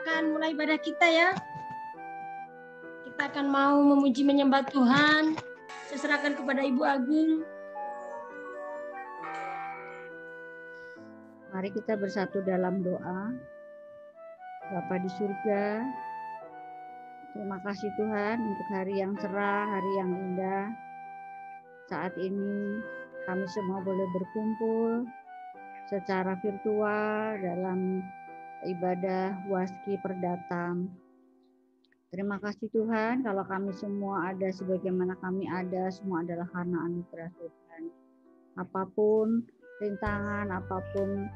akan mulai ibadah kita ya. Kita akan mau memuji menyembah Tuhan. Saya serahkan kepada Ibu Agung. Mari kita bersatu dalam doa. Bapa di surga, terima kasih Tuhan untuk hari yang cerah, hari yang indah. Saat ini kami semua boleh berkumpul secara virtual dalam ibadah Waski Perdatam. Terima kasih Tuhan, kalau kami semua ada sebagaimana kami ada, semua adalah karena anugerah Tuhan. Apapun rintangan, apapun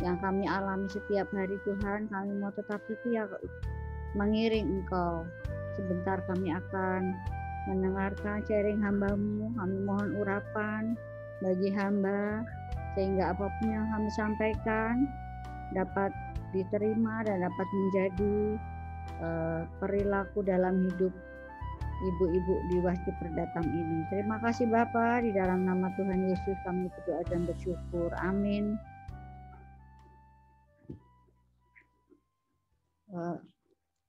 yang kami alami setiap hari Tuhan, kami mau tetap setia mengiring Engkau. Sebentar kami akan mendengarkan sharing hamba-Mu, kami mohon urapan bagi hamba, sehingga apapun yang kami sampaikan dapat diterima dan dapat menjadi perilaku dalam hidup ibu-ibu di Waski Perdatam ini. Terima kasih Bapa, di dalam nama Tuhan Yesus kami berdoa dan bersyukur. Amin.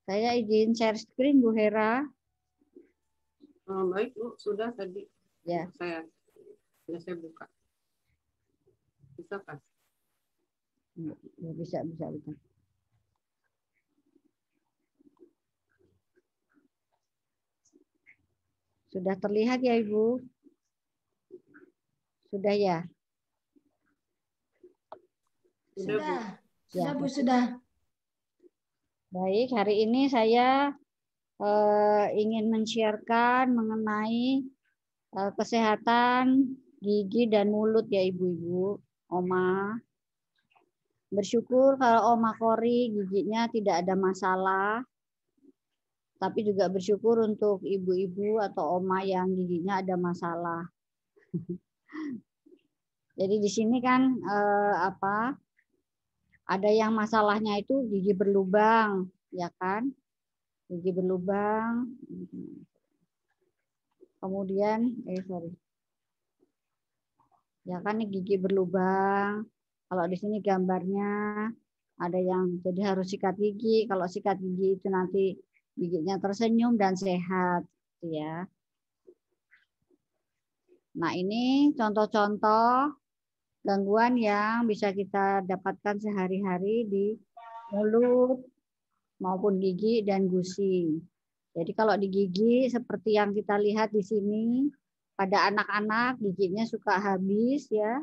Saya izin share screen Bu Hera. Baik Bu, sudah tadi. Ya. Saya buka. Bisa kan? Bisa. Sudah terlihat ya Ibu? Sudah ya? Sudah Ya. Bu, sudah. Baik, hari ini saya ingin men-sharekan mengenai kesehatan gigi dan mulut ya Ibu-ibu, Oma. Bersyukur kalau Oma Kori giginya tidak ada masalah. Tapi juga bersyukur untuk ibu-ibu atau oma yang giginya ada masalah. Jadi di sini kan ada yang masalahnya itu gigi berlubang, ya kan? Gigi berlubang. Kemudian ya kan gigi berlubang. Kalau di sini gambarnya ada yang jadi harus sikat gigi. Kalau sikat gigi itu nanti giginya tersenyum dan sehat, ya. Nah, ini contoh-contoh gangguan yang bisa kita dapatkan sehari-hari di mulut maupun gigi dan gusi. Jadi kalau di gigi seperti yang kita lihat di sini, pada anak-anak giginya suka habis ya.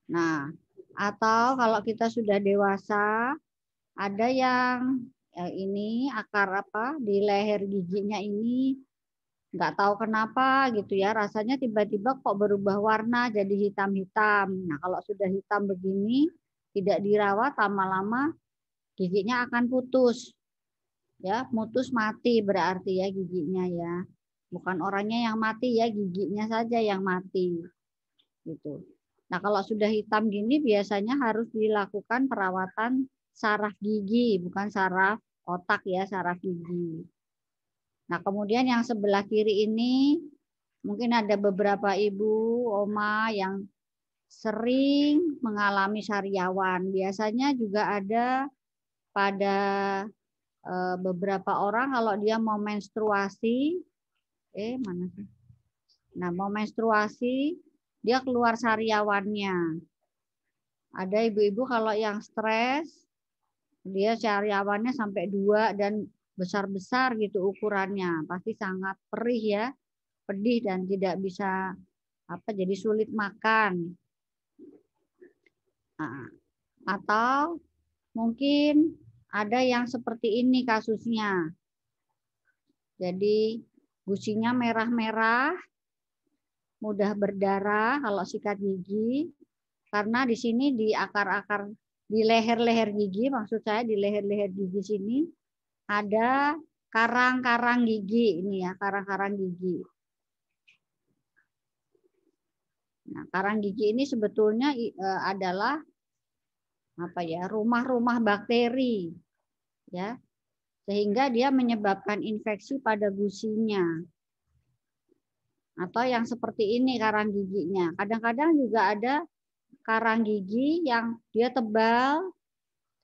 Nah, atau kalau kita sudah dewasa, ada yang ini akar di leher giginya ini nggak tahu kenapa gitu ya, rasanya tiba-tiba kok berubah warna jadi hitam-hitam. Nah kalau sudah hitam begini tidak dirawat, lama-lama giginya akan putus ya, putus mati berarti ya giginya ya, bukan orangnya yang mati ya, giginya saja yang mati gitu. Nah kalau sudah hitam gini biasanya harus dilakukan perawatan saraf gigi, bukan saraf otak ya, saraf gigi. Nah, kemudian yang sebelah kiri ini mungkin ada beberapa ibu, oma yang sering mengalami sariawan. Biasanya juga ada pada beberapa orang kalau dia mau menstruasi, mana sih? Nah, mau menstruasi, dia keluar sariawannya. Ada ibu-ibu kalau yang stres, dia sariawannya sampai 2 dan besar-besar gitu ukurannya, pasti sangat perih ya, pedih dan tidak bisa jadi sulit makan. Nah, atau mungkin ada yang seperti ini kasusnya. Jadi gusinya merah-merah, mudah berdarah kalau sikat gigi, karena di sini di akar-akar di leher-leher gigi, maksud saya di leher-leher gigi sini ada karang-karang gigi ini ya, karang-karang gigi. Nah, karang gigi ini sebetulnya adalah rumah-rumah bakteri ya. Sehingga dia menyebabkan infeksi pada gusinya. Atau yang seperti ini karang giginya. Kadang-kadang juga ada karang gigi yang dia tebal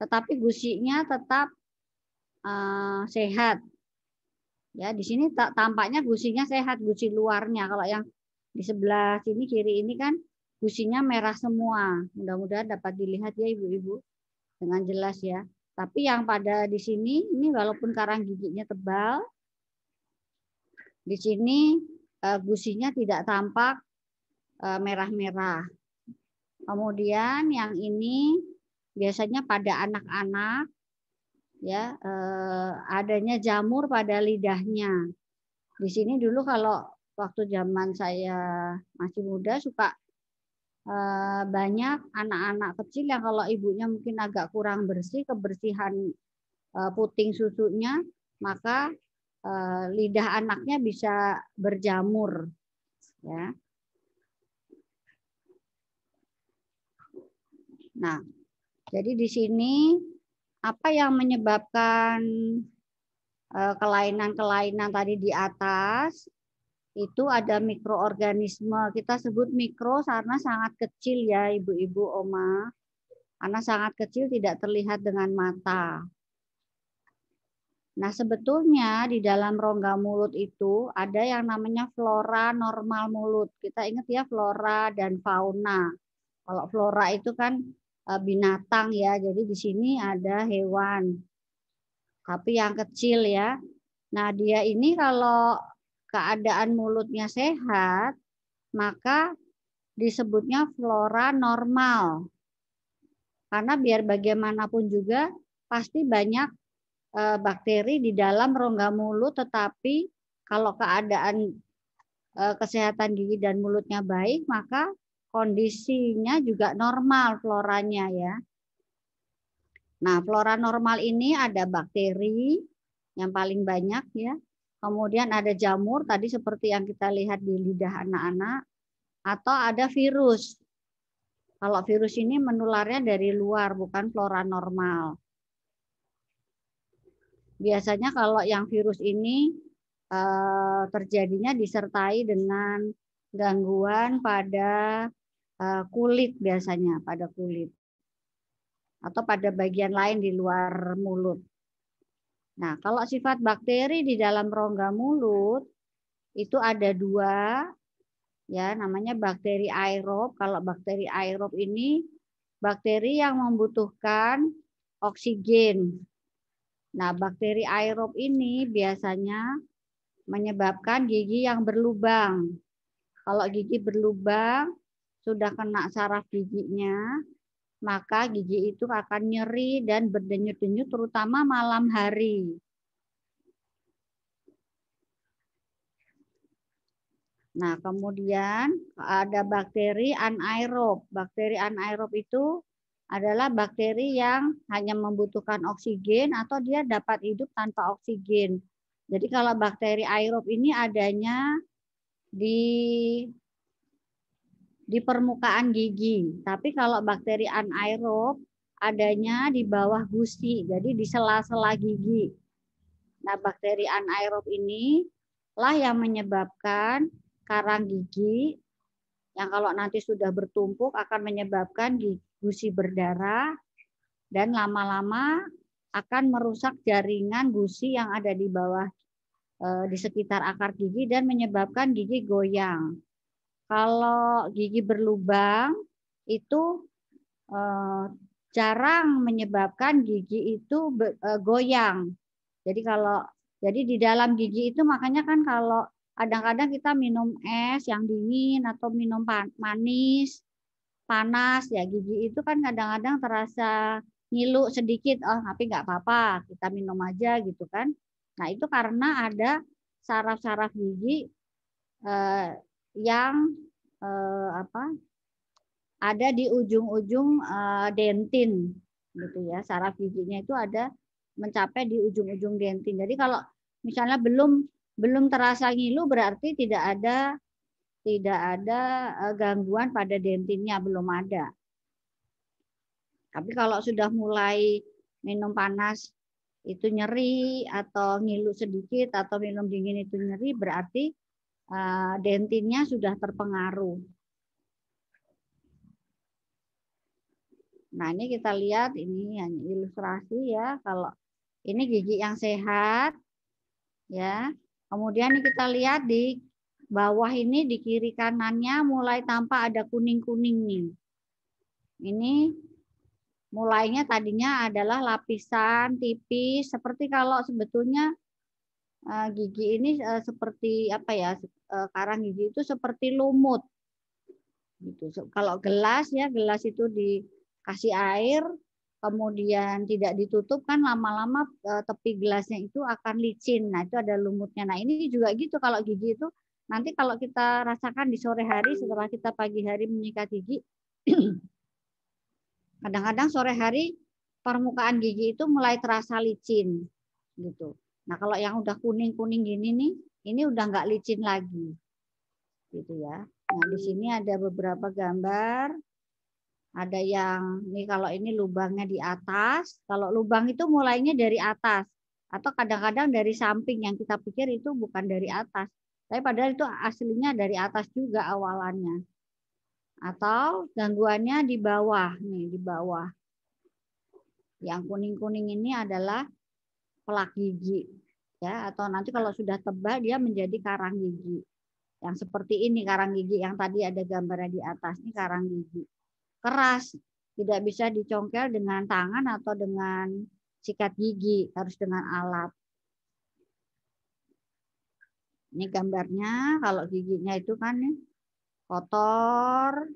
tetapi gusinya tetap sehat. Ya, di sini tampaknya gusinya sehat, gusi luarnya. Kalau yang di sebelah sini kiri ini kan gusinya merah semua. Mudah-mudahan dapat dilihat ya Ibu-ibu dengan jelas ya. Tapi yang pada di sini ini walaupun karang giginya tebal, di sini gusinya tidak tampak merah-merah. Kemudian yang ini biasanya pada anak-anak ya adanya jamur pada lidahnya. Di sini dulu kalau waktu zaman saya masih muda suka banyak anak-anak kecil yang kalau ibunya mungkin agak kurang bersih, kebersihan puting susunya, maka lidah anaknya bisa berjamur ya. Nah, jadi di sini apa yang menyebabkan kelainan-kelainan tadi di atas itu ada mikroorganisme. Kita sebut mikro karena sangat kecil ya Ibu-ibu, Oma. Karena sangat kecil tidak terlihat dengan mata. Nah, sebetulnya di dalam rongga mulut itu ada yang namanya flora normal mulut. Kita ingat ya flora dan fauna. Kalau flora itu kan binatang ya. Jadi di sini ada hewan. Tapi yang kecil ya. Nah, dia ini kalau keadaan mulutnya sehat, maka disebutnya flora normal. Karena biar bagaimanapun juga pasti banyak bakteri di dalam rongga mulut, tetapi kalau keadaan kesehatan gigi dan mulutnya baik, maka kondisinya juga normal floranya ya. Nah, flora normal ini ada bakteri yang paling banyak ya. Kemudian ada jamur tadi seperti yang kita lihat di lidah anak-anak, atau ada virus. Kalau virus ini menularnya dari luar, bukan flora normal. Biasanya kalau yang virus ini terjadinya disertai dengan gangguan pada kulit biasanya, pada kulit. Atau pada bagian lain di luar mulut. Nah, kalau sifat bakteri di dalam rongga mulut itu ada dua, ya namanya bakteri aerob. Kalau bakteri aerob ini bakteri yang membutuhkan oksigen. Nah, bakteri aerob ini biasanya menyebabkan gigi yang berlubang. Kalau gigi berlubang, sudah kena saraf giginya, maka gigi itu akan nyeri dan berdenyut-denyut terutama malam hari. Nah, kemudian ada bakteri anaerob. Bakteri anaerob itu adalah bakteri yang hanya membutuhkan oksigen atau dia dapat hidup tanpa oksigen. Jadi kalau bakteri aerob ini adanya di permukaan gigi. Tapi kalau bakteri anaerob adanya di bawah gusi, jadi di sela-sela gigi. Nah, bakteri anaerob ini lah yang menyebabkan karang gigi yang kalau nanti sudah bertumpuk akan menyebabkan gusi berdarah dan lama-lama akan merusak jaringan gusi yang ada di bawah di sekitar akar gigi dan menyebabkan gigi goyang. Kalau gigi berlubang itu jarang menyebabkan gigi itu goyang. Jadi di dalam gigi itu makanya kan kalau kadang-kadang kita minum es yang dingin atau minum manis, panas ya gigi itu kan kadang-kadang terasa ngilu sedikit, oh tapi nggak apa-apa kita minum aja gitu kan. Nah itu karena ada saraf-saraf gigi yang ada di ujung-ujung dentin gitu ya. Saraf giginya itu ada mencapai di ujung-ujung dentin. Jadi kalau misalnya belum terasa ngilu berarti tidak ada gangguan pada dentinnya, belum ada. Tapi kalau sudah mulai minum panas itu nyeri atau ngilu sedikit atau minum dingin itu nyeri berarti dentinnya sudah terpengaruh. Nah, ini kita lihat, ini hanya ilustrasi ya. Kalau ini gigi yang sehat, ya. Kemudian kita lihat di bawah ini di kiri kanannya mulai tampak ada kuning-kuning nih. Ini mulainya tadinya adalah lapisan tipis, seperti kalau sebetulnya gigi ini seperti apa ya? Karang gigi itu seperti lumut. Gitu. Kalau gelas ya, gelas itu dikasih air, kemudian tidak ditutup kan lama-lama tepi gelasnya itu akan licin. Nah, itu ada lumutnya. Nah, ini juga gitu kalau gigi itu nanti kalau kita rasakan di sore hari setelah kita pagi hari menyikat gigi, kadang-kadang sore hari permukaan gigi itu mulai terasa licin gitu. Nah, kalau yang udah kuning-kuning gini nih, ini udah nggak licin lagi. Gitu ya. Nah, di sini ada beberapa gambar. Ada yang nih kalau ini lubangnya di atas. Kalau lubang itu mulainya dari atas atau kadang-kadang dari samping yang kita pikir itu bukan dari atas. Tapi padahal itu aslinya dari atas juga awalannya. Atau gangguannya di bawah nih, di bawah. Yang kuning-kuning ini adalah pelak gigi ya, atau nanti kalau sudah tebal dia menjadi karang gigi. Yang seperti ini karang gigi yang tadi ada gambarnya di atas, ini karang gigi. Keras, tidak bisa dicongkel dengan tangan atau dengan sikat gigi, harus dengan alat. Ini gambarnya, kalau giginya itu kan kotor,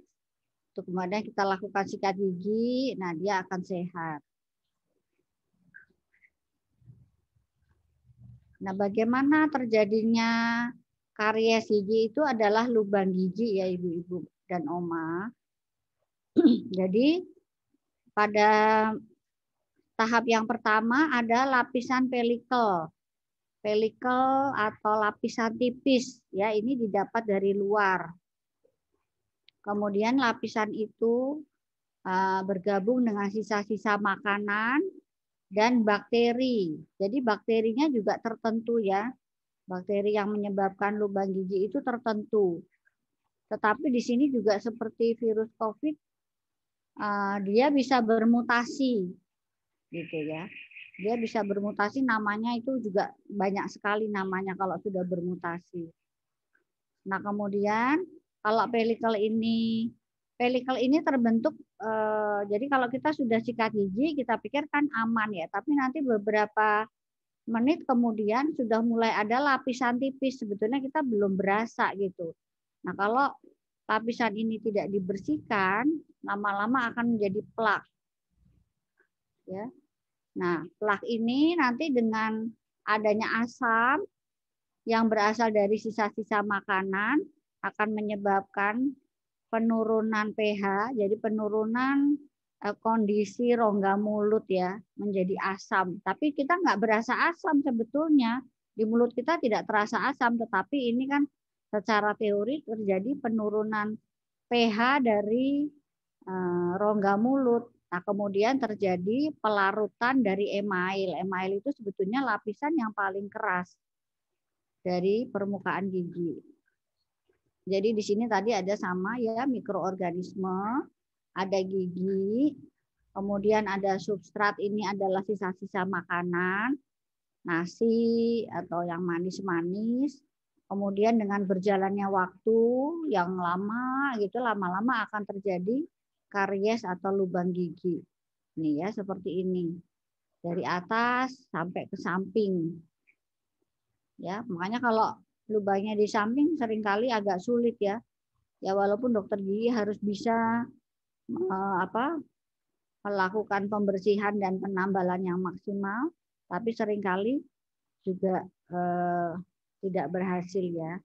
kemudian kita lakukan sikat gigi, nah dia akan sehat. Nah, bagaimana terjadinya karies gigi itu adalah lubang gigi ya ibu-ibu dan oma. Jadi pada tahap yang pertama ada lapisan pelikel. Pelikel atau lapisan tipis ya, ini didapat dari luar. Kemudian lapisan itu bergabung dengan sisa-sisa makanan dan bakteri. Jadi bakterinya juga tertentu ya. Bakteri yang menyebabkan lubang gigi itu tertentu. Tetapi di sini juga seperti virus COVID, dia bisa bermutasi, gitu ya. Dia bisa bermutasi, namanya itu juga banyak sekali namanya kalau sudah bermutasi. Nah, kemudian kalau pelikel ini terbentuk, jadi kalau kita sudah sikat gigi, kita pikir kan aman ya, tapi nanti beberapa menit kemudian sudah mulai ada lapisan tipis, sebetulnya kita belum berasa gitu. Nah, kalau lapisan ini tidak dibersihkan, lama-lama akan menjadi plak. Ya. Nah, plak ini nanti dengan adanya asam yang berasal dari sisa-sisa makanan akan menyebabkan penurunan pH, jadi penurunan kondisi rongga mulut ya, menjadi asam. Tapi kita nggak berasa asam sebetulnya. Di mulut kita tidak terasa asam, tetapi ini kan secara teori terjadi penurunan pH dari rongga mulut. Nah, kemudian terjadi pelarutan dari email. Email itu sebetulnya lapisan yang paling keras dari permukaan gigi. Jadi di sini tadi ada sama ya mikroorganisme, ada gigi, kemudian ada substrat, ini adalah sisa-sisa makanan, nasi atau yang manis-manis. Kemudian dengan berjalannya waktu yang lama gitu, lama-lama akan terjadi karies atau lubang gigi. Nih ya, seperti ini. Dari atas sampai ke samping. Ya, makanya kalau lubangnya di samping seringkali agak sulit ya. Ya walaupun dokter gigi harus bisa melakukan pembersihan dan penambalan yang maksimal, tapi seringkali juga tidak berhasil ya.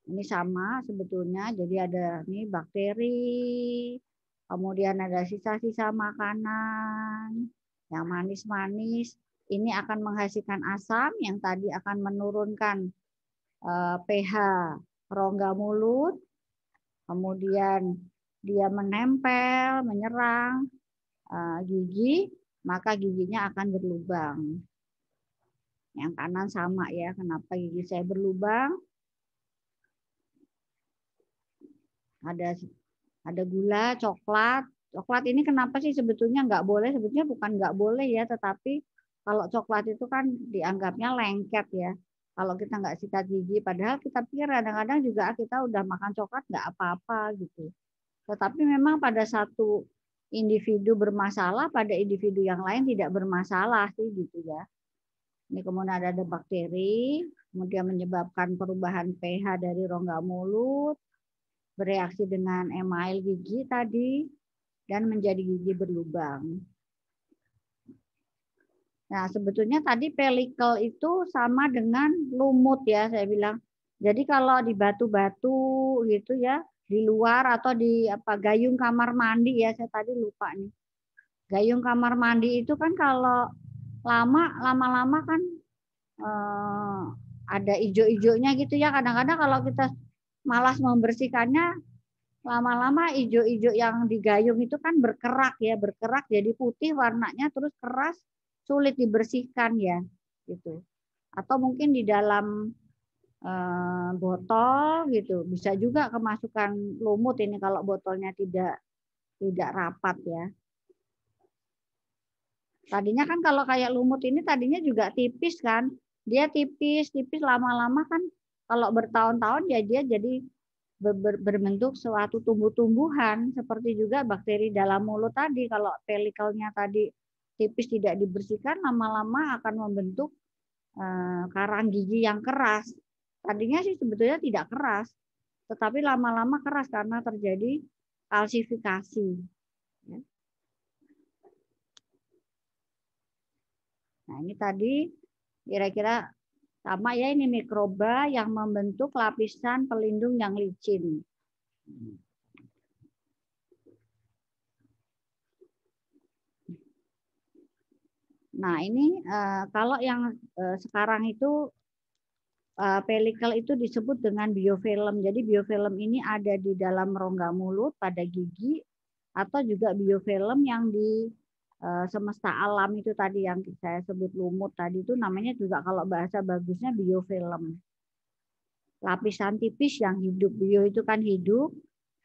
Ini sama sebetulnya, jadi ada nih bakteri, kemudian ada sisa-sisa makanan yang manis-manis. Ini akan menghasilkan asam yang tadi akan menurunkan pH rongga mulut, kemudian dia menempel, menyerang gigi, maka giginya akan berlubang. Yang kanan sama ya, kenapa gigi saya berlubang? Ada Ada gula, coklat. Coklat ini kenapa sih sebetulnya nggak boleh? Sebetulnya bukan nggak boleh ya, tetapi kalau coklat itu kan dianggapnya lengket ya. Kalau kita nggak sikat gigi, padahal kita pikir kadang-kadang juga kita udah makan coklat nggak apa-apa gitu. Tetapi memang pada satu individu bermasalah, pada individu yang lain tidak bermasalah sih gitu ya. Ini kemudian ada bakteri, kemudian menyebabkan perubahan pH dari rongga mulut, bereaksi dengan email gigi tadi, dan menjadi gigi berlubang. Nah, sebetulnya tadi pelikel itu sama dengan lumut ya, saya bilang. Jadi kalau di batu-batu gitu ya, di luar atau di gayung kamar mandi ya, saya tadi lupa nih. Gayung kamar mandi itu kan kalau lama-lama kan ada ijo-ijonya gitu ya. Kadang-kadang kalau kita malas membersihkannya, lama-lama ijo-ijo yang digayung itu kan berkerak ya, berkerak jadi putih warnanya terus keras, sulit dibersihkan ya, gitu. Atau mungkin di dalam botol gitu, bisa juga kemasukan lumut ini kalau botolnya tidak rapat ya. Tadinya kan kalau kayak lumut ini tadinya juga tipis kan, dia tipis lama-lama kan kalau bertahun-tahun ya dia jadi berbentuk suatu tumbuh-tumbuhan, seperti juga bakteri dalam mulut tadi. Kalau pelikelnya tadi tipis tidak dibersihkan, lama-lama akan membentuk karang gigi yang keras. Tadinya sih sebetulnya tidak keras, tetapi lama-lama keras karena terjadi kalsifikasi. Nah ini tadi kira-kira sama ya, ini mikroba yang membentuk lapisan pelindung yang licin. Nah ini kalau yang sekarang itu pelikel itu disebut dengan biofilm. Jadi biofilm ini ada di dalam rongga mulut pada gigi, atau juga biofilm yang di semesta alam itu tadi yang saya sebut lumut tadi, itu namanya juga kalau bahasa bagusnya biofilm. Lapisan tipis yang hidup. Bio itu kan hidup,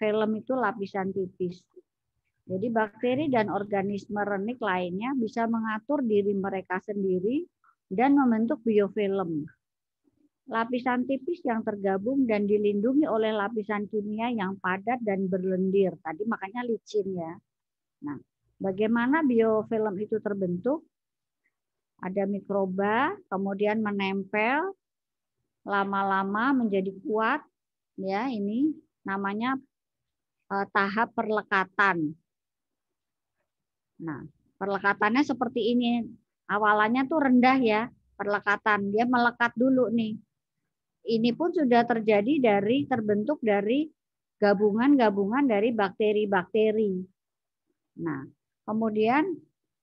film itu lapisan tipis. Jadi bakteri dan organisme renik lainnya bisa mengatur diri mereka sendiri dan membentuk biofilm. Lapisan tipis yang tergabung dan dilindungi oleh lapisan kimia yang padat dan berlendir. Tadi makanya licin ya. Nah, bagaimana biofilm itu terbentuk? Ada mikroba, kemudian menempel, lama-lama menjadi kuat. Ya, ini namanya tahap perlekatan. Nah, perlekatannya seperti ini. Awalannya tuh rendah ya, perlekatan. Dia melekat dulu nih. Ini pun sudah terbentuk dari gabungan-gabungan dari bakteri-bakteri. Nah, kemudian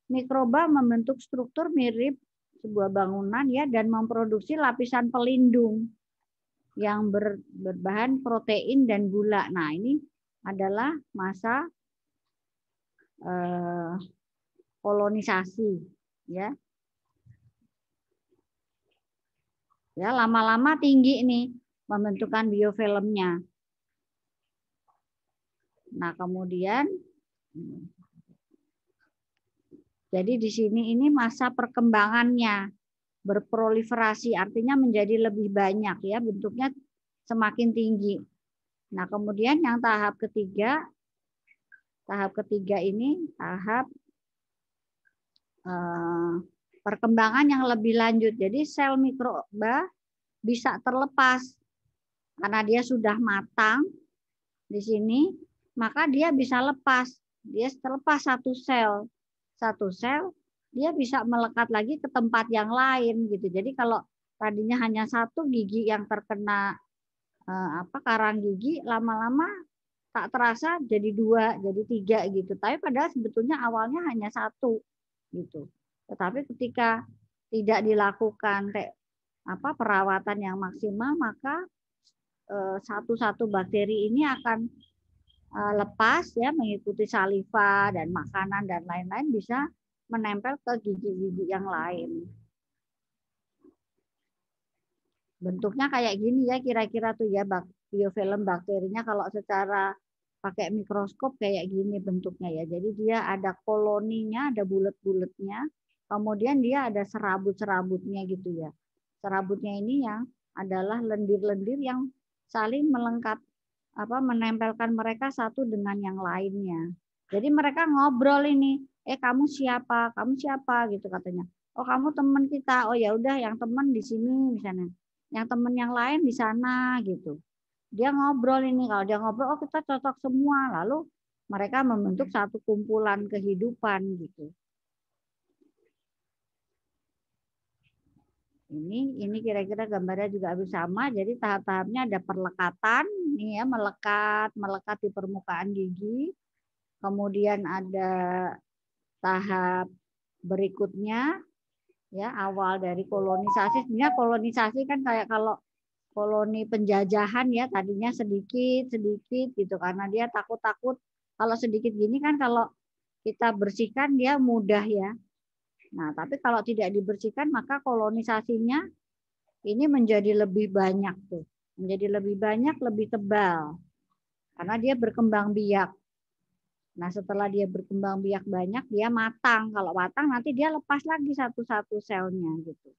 mikroba membentuk struktur mirip sebuah bangunan ya, dan memproduksi lapisan pelindung yang berbahan protein dan gula. Nah, ini adalah masa kolonisasi ya. Ya, lama-lama tinggi nih pembentukan biofilmnya. Nah, kemudian jadi di sini ini masa perkembangannya berproliferasi, artinya menjadi lebih banyak ya, bentuknya semakin tinggi. Nah, kemudian yang tahap ketiga ini tahap perkembangan yang lebih lanjut. Jadi sel mikroba bisa terlepas karena dia sudah matang di sini, maka dia bisa lepas. Dia terlepas satu sel dia bisa melekat lagi ke tempat yang lain gitu. Jadi kalau tadinya hanya satu gigi yang terkena karang gigi, lama-lama tak terasa jadi 2, jadi 3 gitu. Tapi padahal sebetulnya awalnya hanya satu gitu. Tetapi ketika tidak dilakukan perawatan yang maksimal, maka satu-satu bakteri ini akan lepas ya, mengikuti saliva dan makanan dan lain-lain, bisa menempel ke gigi-gigi yang lain. Bentuknya kayak gini ya kira-kira tuh ya biofilm bakterinya kalau secara pakai mikroskop kayak gini bentuknya ya. Jadi dia ada koloninya, ada bulat-bulatnya. Kemudian dia ada serabut-serabutnya gitu ya. Serabutnya ini yang adalah lendir-lendir yang saling menempelkan mereka satu dengan yang lainnya. Jadi mereka ngobrol ini, kamu siapa? Kamu siapa gitu katanya. Oh, kamu teman kita. Oh ya udah, yang teman di sini misalnya. Yang teman yang lain di sana gitu. Dia ngobrol ini, kalau dia ngobrol, oh kita cocok semua. Lalu mereka membentuk satu kumpulan kehidupan gitu. Ini kira-kira gambarnya juga harus sama. Jadi tahap-tahapnya ada perlekatan, nih ya, melekat di permukaan gigi. Kemudian ada tahap berikutnya, ya, awal dari kolonisasi. Sebenarnya kolonisasi kan kayak kalau koloni penjajahan ya, tadinya sedikit gitu karena dia takut kalau sedikit gini kan kalau kita bersihkan dia mudah ya. Nah, tapi kalau tidak dibersihkan maka kolonisasinya ini menjadi lebih banyak tuh. Menjadi lebih banyak, lebih tebal. Karena dia berkembang biak. Nah, setelah dia berkembang biak banyak, dia matang. Kalau matang nanti dia lepas lagi satu-satu selnya gitu.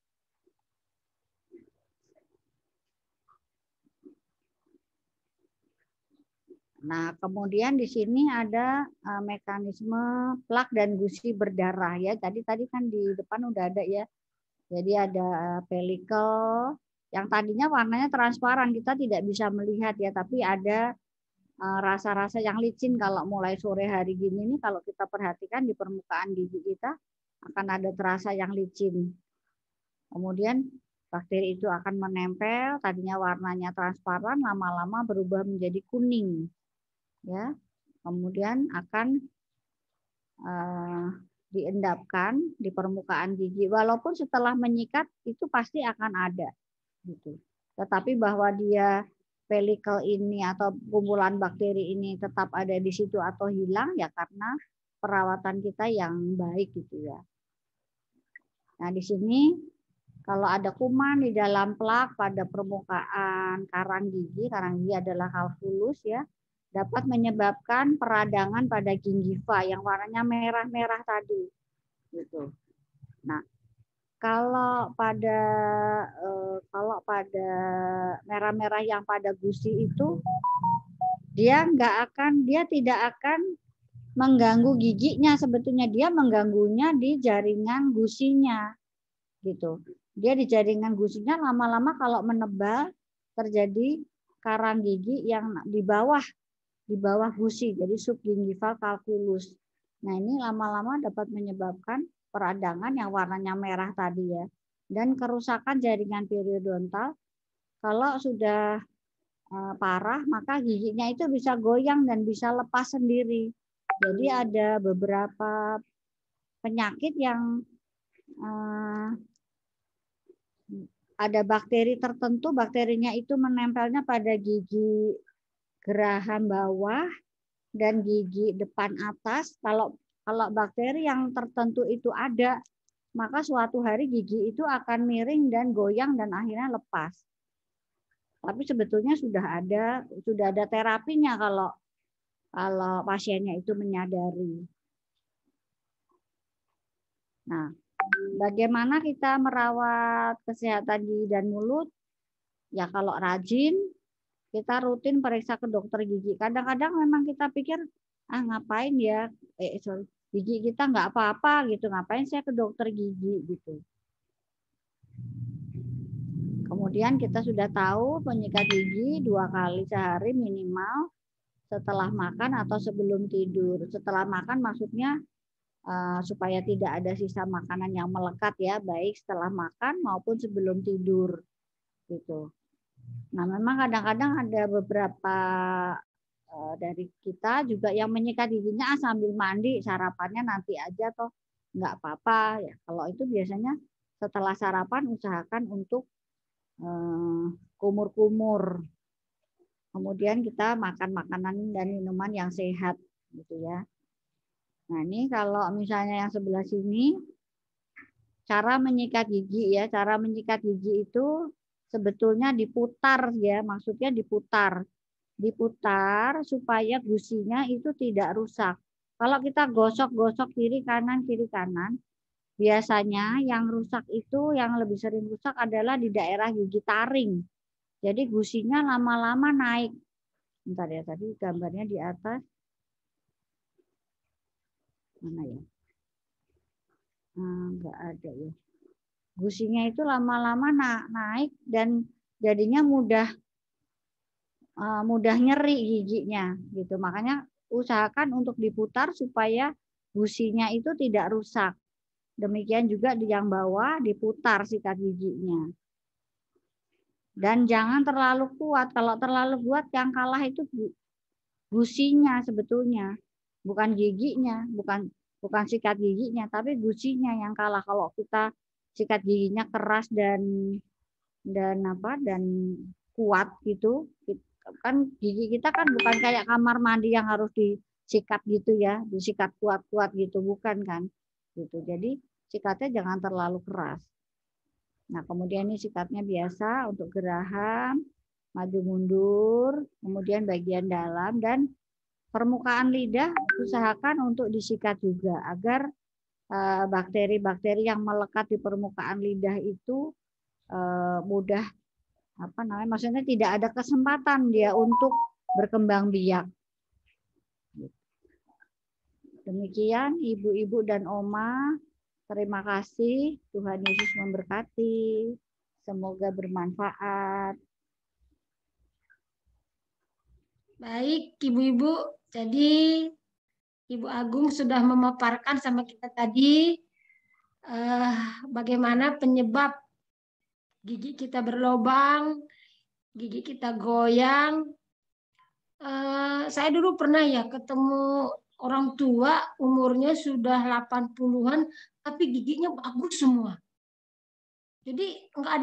Nah, kemudian di sini ada mekanisme plak dan gusi berdarah ya. Tadi kan di depan udah ada ya. Jadi ada pelikel yang tadinya warnanya transparan, kita tidak bisa melihat ya, tapi ada rasa-rasa yang licin kalau mulai sore hari gini nih, kalau kita perhatikan di permukaan gigi kita akan ada terasa yang licin. Kemudian bakteri itu akan menempel, tadinya warnanya transparan, lama-lama berubah menjadi kuning. Ya, kemudian akan diendapkan di permukaan gigi. Walaupun setelah menyikat itu pasti akan ada, gitu. Tetapi bahwa dia pelikel ini atau kumpulan bakteri ini tetap ada di situ atau hilang ya karena perawatan kita yang baik gitu ya. Nah di sini kalau ada kuman di dalam plak pada permukaan karang gigi adalah kalkulus ya, dapat menyebabkan peradangan pada gingiva yang warnanya merah-merah tadi. Gitu. Nah, kalau pada merah-merah yang pada gusi itu dia tidak akan mengganggu giginya, sebetulnya dia mengganggunya di jaringan gusinya. Gitu. Dia di jaringan gusinya lama-lama kalau menebal terjadi karang gigi yang di bawah gusi, jadi subgingival calculus. Nah, ini lama-lama dapat menyebabkan peradangan yang warnanya merah tadi ya, dan kerusakan jaringan periodontal. Kalau sudah parah, maka giginya itu bisa goyang dan bisa lepas sendiri. Jadi ada beberapa penyakit yang ada bakteri tertentu, bakterinya itu menempelnya pada gigi geraham bawah dan gigi depan atas. Kalau bakteri yang tertentu itu ada, maka suatu hari gigi itu akan miring dan goyang dan akhirnya lepas. Tapi sebetulnya sudah ada terapinya kalau pasiennya itu menyadari. Nah, bagaimana kita merawat kesehatan gigi dan mulut? Ya kalau rajin, kita rutin periksa ke dokter gigi. Kadang-kadang memang kita pikir, ngapain ya, gigi kita nggak apa-apa gitu, ngapain saya ke dokter gigi gitu. Kemudian kita sudah tahu penyikat gigi 2 kali sehari minimal setelah makan atau sebelum tidur. Setelah makan maksudnya supaya tidak ada sisa makanan yang melekat ya, baik setelah makan maupun sebelum tidur gitu. Nah, memang kadang-kadang ada beberapa dari kita juga yang menyikat giginya sambil mandi, sarapannya nanti aja toh nggak apa-apa ya. Kalau itu biasanya setelah sarapan usahakan untuk kumur-kumur. Kemudian kita makan makanan dan minuman yang sehat gitu ya. Nah, ini kalau misalnya yang sebelah sini cara menyikat gigi ya, cara menyikat gigi itu sebetulnya diputar ya, maksudnya diputar. diputar supaya gusinya itu tidak rusak. Kalau kita gosok-gosok kiri kanan, biasanya yang rusak itu, yang lebih sering rusak adalah di daerah gigi taring. Jadi gusinya lama-lama naik. Bentar ya, tadi gambarnya di atas. Mana ya? Enggak ada ya. Gusinya itu lama-lama naik dan jadinya mudah nyeri giginya gitu. Makanya usahakan untuk diputar supaya gusinya itu tidak rusak. Demikian juga di yang bawah diputar sikat giginya. Dan jangan terlalu kuat. Kalau terlalu kuat yang kalah itu gusinya sebetulnya, bukan giginya, bukan sikat giginya, tapi gusinya yang kalah. Kalau kita sikat giginya keras dan kuat gitu, kan gigi kita kan bukan kayak kamar mandi yang harus disikat gitu ya, disikat kuat-kuat gitu, bukan kan? Gitu. Jadi sikatnya jangan terlalu keras. Nah, kemudian ini sikatnya biasa untuk geraham, maju mundur, kemudian bagian dalam dan permukaan lidah usahakan untuk disikat juga agar bakteri-bakteri yang melekat di permukaan lidah itu mudah maksudnya tidak ada kesempatan dia untuk berkembang biak. Demikian ibu-ibu dan oma, terima kasih. Tuhan Yesus memberkati. Semoga bermanfaat. Baik, ibu-ibu. Jadi Ibu Agung sudah memaparkan sama kita tadi bagaimana penyebab gigi kita berlobang, gigi kita goyang. Saya dulu pernah ya ketemu orang tua umurnya sudah 80-an tapi giginya bagus semua. Jadi nggak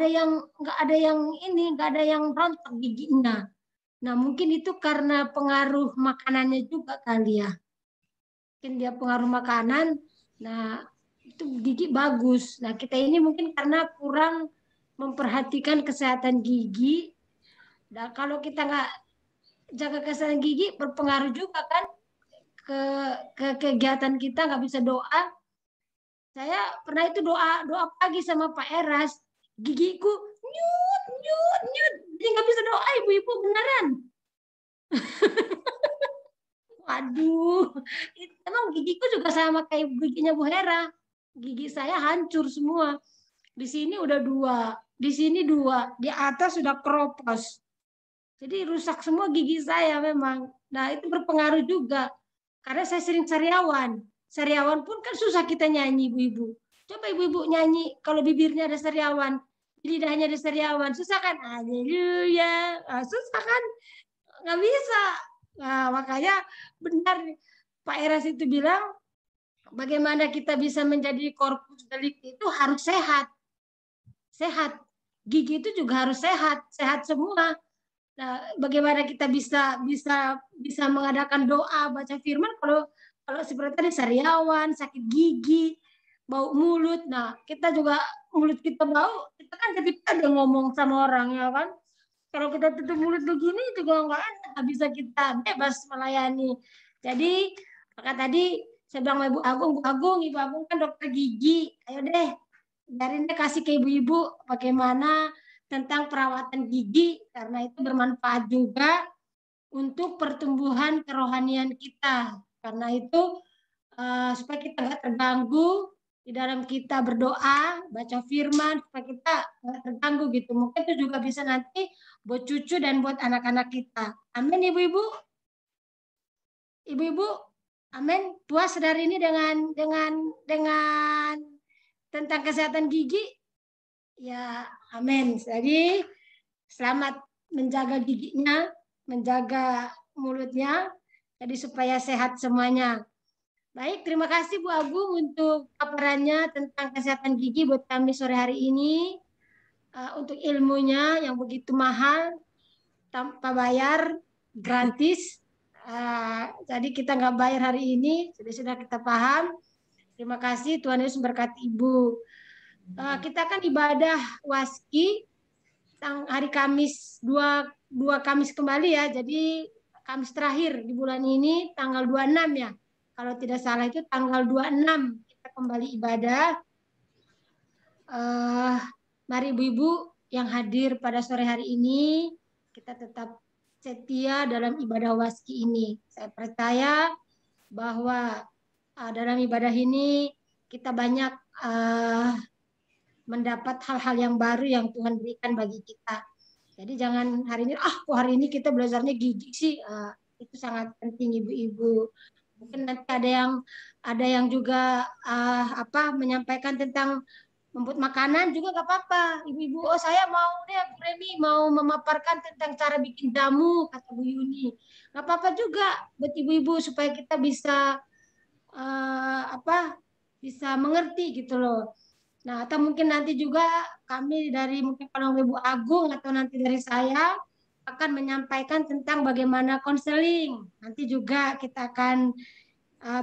ada yang rontok giginya. Nah, mungkin itu karena pengaruh makanannya juga kali ya. Mungkin dia pengaruh makanan. Nah, itu gigi bagus. Nah, kita ini mungkin karena kurang memperhatikan kesehatan gigi. Dan kalau kita nggak jaga kesehatan gigi berpengaruh juga kan ke kegiatan kita, nggak bisa doa. Saya pernah itu doa pagi sama Pak Eras, gigiku nyut nyut nyut, jadi nggak bisa doa ibu-ibu beneran. Waduh, emang gigiku juga sama kayak giginya Bu Hera. Gigi saya hancur semua. Di sini udah 2, di sini 2, di atas sudah keropos. Jadi rusak semua gigi saya memang. Nah, itu berpengaruh juga. Karena saya sering sariawan. Sariawan pun kan susah kita nyanyi, ibu-ibu. Coba ibu-ibu nyanyi kalau bibirnya ada sariawan, lidahnya ada sariawan. Susah kan? Haleluya. Nah, susah kan? Nggak bisa. Nah, makanya benar Pak Eras itu bilang, bagaimana kita bisa menjadi corpus delicti itu harus sehat. Sehat. Gigi itu juga harus sehat. Sehat semua. Nah, bagaimana kita bisa mengadakan doa, baca firman kalau seperti tadi sariawan, sakit gigi, bau mulut. Nah, kita juga mulut kita bau, kita kan ketika ada ngomong sama orang ya kan. Kalau kita tutup mulut begini juga nggak enak, bisa kita bebas melayani. Jadi, maka tadi saya bilang Ibu Agung, Ibu Agung kan dokter gigi. Ayo deh, biarin deh kasih ke ibu-ibu bagaimana tentang perawatan gigi, karena itu bermanfaat juga untuk pertumbuhan kerohanian kita. Karena itu supaya kita nggak terganggu di dalam kita berdoa, baca firman, supaya kita nggak terganggu gitu. Mungkin itu juga bisa nanti buat cucu dan buat anak-anak kita. Amin, ibu-ibu. Ibu-ibu, amin. Puas dari ini dengan tentang kesehatan gigi. Ya, amin. Jadi selamat menjaga giginya, menjaga mulutnya, jadi supaya sehat semuanya. Baik, terima kasih Bu Agung untuk paparannya tentang kesehatan gigi buat kami sore hari ini. Untuk ilmunya yang begitu mahal, tanpa bayar, gratis. Jadi kita nggak bayar hari ini, sudah kita paham. Terima kasih, Tuhan Yesus berkati Ibu. Kita kan ibadah waski hari Kamis 2 2 Kamis kembali ya. Jadi Kamis terakhir di bulan ini tanggal 26 ya. Kalau tidak salah itu tanggal 26 kita kembali ibadah. Mari ibu-ibu yang hadir pada sore hari ini, kita tetap setia dalam ibadah waski ini. Saya percaya bahwa dalam ibadah ini kita banyak mendapat hal-hal yang baru yang Tuhan berikan bagi kita. Jadi jangan hari ini, kok hari ini kita belajarnya gigi sih. Itu sangat penting ibu-ibu. Mungkin nanti ada yang juga menyampaikan tentang membuat makanan juga gak apa-apa. Ibu-ibu, saya mau deh Bu Remi mau memaparkan tentang cara bikin jamu, kata Bu Yuni. Gak apa-apa juga buat ibu-ibu supaya kita bisa bisa mengerti gitu loh. Nah, atau mungkin nanti juga kami dari mungkin kalau Ibu Agung atau nanti dari saya akan menyampaikan tentang bagaimana konseling. Nanti juga kita akan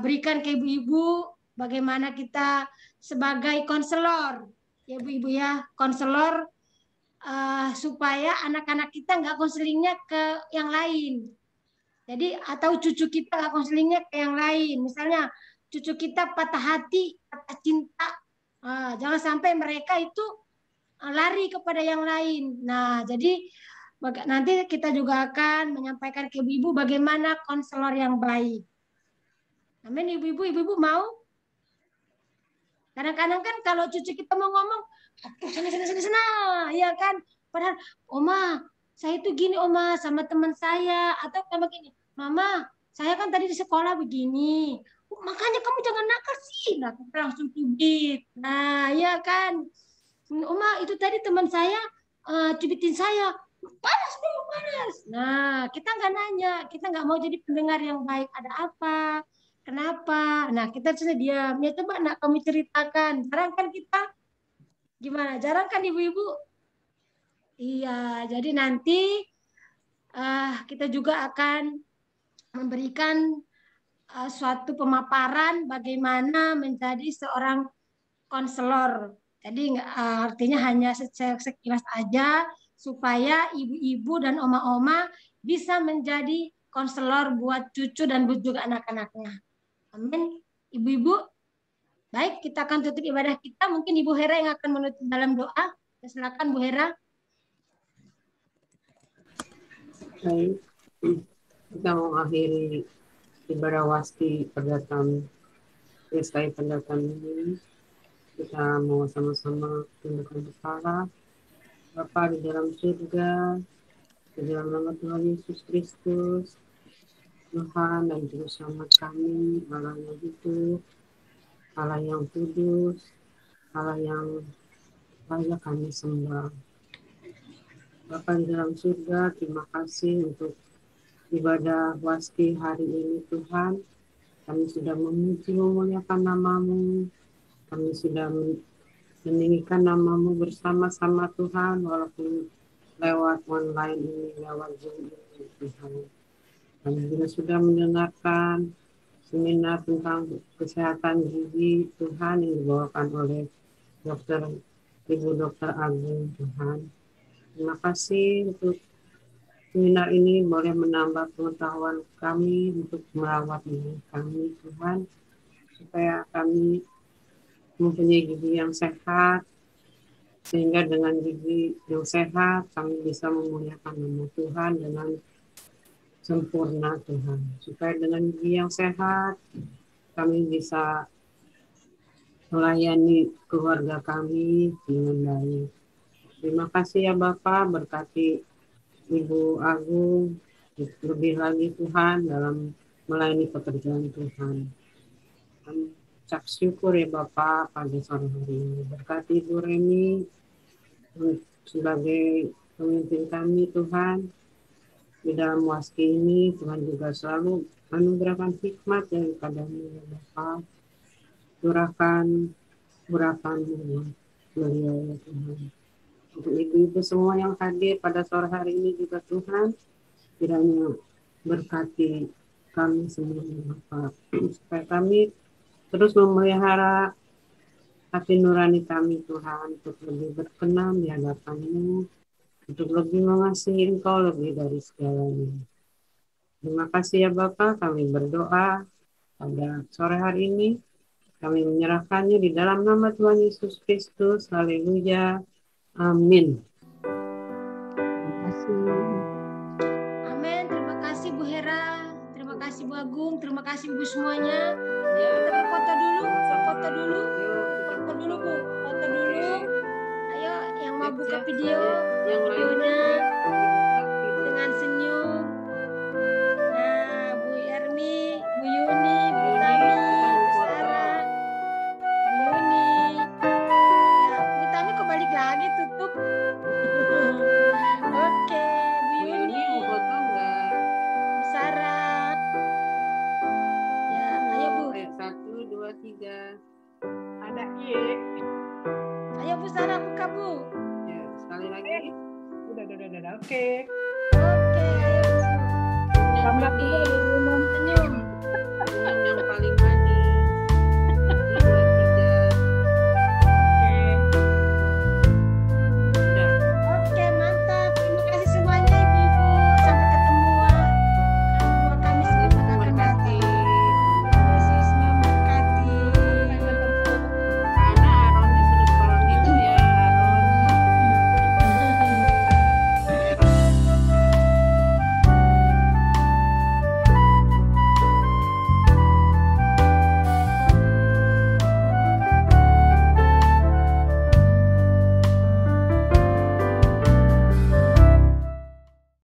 berikan ke ibu-ibu bagaimana kita sebagai konselor, ya ibu-ibu ya, konselor supaya anak-anak kita nggak konselingnya ke yang lain. Jadi atau cucu kita nggak konselingnya ke yang lain. Misalnya cucu kita patah hati, patah cinta, jangan sampai mereka itu lari kepada yang lain. Nah, jadi nanti kita juga akan menyampaikan ke ibu-ibu bagaimana konselor yang baik. Amin, ibu-ibu mau? Kadang-kadang kan kalau cucu kita mau ngomong, sana, ya kan? Padahal, Oma, saya itu gini, Oma, sama teman saya. Atau sama gini, Mama, saya kan tadi di sekolah begini. Makanya kamu jangan nakal sih. Nah, kita langsung cubit. Nah, ya kan? Oma, itu tadi teman saya cubitin saya. Panas, panas. Nah, kita nggak nanya. Kita nggak mau jadi pendengar yang baik. Ada apa? Kenapa? Nah, kita sudah diam. Ya, coba nak kami ceritakan. Jarang kan kita? Gimana? Jarang kan ibu-ibu? Iya, jadi nanti kita juga akan memberikan suatu pemaparan bagaimana menjadi seorang konselor. Jadi artinya hanya sekilas aja supaya ibu-ibu dan oma-oma bisa menjadi konselor buat cucu dan juga anak-anaknya. Amin. Ibu-ibu, baik kita akan tutup ibadah kita. Mungkin Ibu Hera yang akan menutup dalam doa. Silakan Bu Hera. Baik, kita mengakhiri ibadah waski perdatan Kristai perdatan ini. Kita mau sama-sama tundukkan kepala. Bapa di dalam surga, di dalam nama Tuhan Yesus Kristus, Tuhan dan Juru Selamat kami, Allah yang hidup, Allah yang kudus, Allah yang layak kami sembah. Bapa di dalam surga, terima kasih untuk ibadah waski hari ini Tuhan. Kami sudah memuji memuliakan nama-Mu, kami sudah meninggikan nama-Mu bersama-sama Tuhan, walaupun lewat online ini, lewat Zoom ini Tuhan. Kami juga sudah mendengarkan seminar tentang kesehatan gigi Tuhan yang dibawakan oleh Ibu Dokter Agung Tuhan. Terima kasih untuk seminar ini boleh menambah pengetahuan kami untuk merawat diri kami Tuhan, supaya kami mempunyai gigi yang sehat, sehingga dengan gigi yang sehat kami bisa memuliakan nama Tuhan dengan sempurna Tuhan. Supaya dengan gigi yang sehat kami bisa melayani keluarga kami dengan baik. Terima kasih ya Bapak, berkati Ibu Agung lebih lagi Tuhan dalam melayani pekerjaan Tuhan. Kami ucap syukur ya Bapak pada sore hari ini. Berkati Ibu Remi sebagai pemimpin kami Tuhan di dalam waski ini. Tuhan juga selalu anugerahkan hikmat daripada-Mu ya Bapak. Curahkan beliau ya Tuhan. Untuk ibu-ibu semua yang hadir pada sore hari ini juga Tuhan, kiranya berkati kami semua Bapak, supaya kami terus memelihara hati nurani kami Tuhan untuk lebih berkenan di hadapan-Mu, untuk lebih mengasihi Engkau lebih dari segalanya. Terima kasih ya Bapa, kami berdoa pada sore hari ini. Kami menyerahkannya di dalam nama Tuhan Yesus Kristus. Haleluya. Amin. Terima kasih. Amin. Terima kasih Bu Hera. Terima kasih Bu Agung. Terima kasih Ibu semuanya. Kita berfoto dulu. Berfoto dulu. Foto dulu Bu. Foto dulu. Ayo yang mau buka video. Videonya dengan senyum. Nah, Bu Ermi, Bu Yuni, Bu Tami, Bu Sarah, Bu Yuni. Ya, Bu Tami kok balik lagi tutup. Oke, Bu Yuni, Ini mau foto enggak? Bu Sarah. Ya, ayo Bu. 1, 2, 3. Ada iya. Ayo Bu Sarah buka Bu. Ya, sekali lagi. Udah. Oke. Oke, ayo Bu. Selamat Senyum.